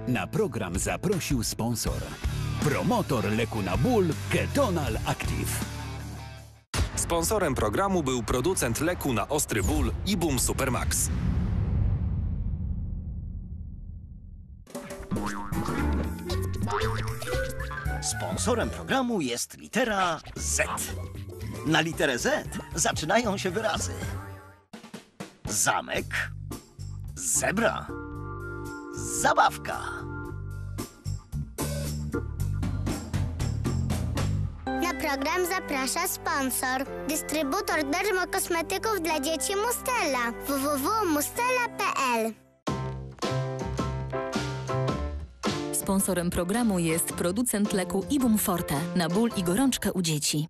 Na program zaprosił sponsor. Promotor leku na ból Ketonal Active. Sponsorem programu był producent leku na ostry ból Ibum Supermax. Sponsorem programu jest litera Z. Na literę Z zaczynają się wyrazy: zamek, zebra, zabawka. Na program zaprasza sponsor. Dystrybutor dermokosmetyków dla dzieci Mustela. www.mustela.pl. Sponsorem programu jest producent leku Ibum Forte na ból i gorączkę u dzieci.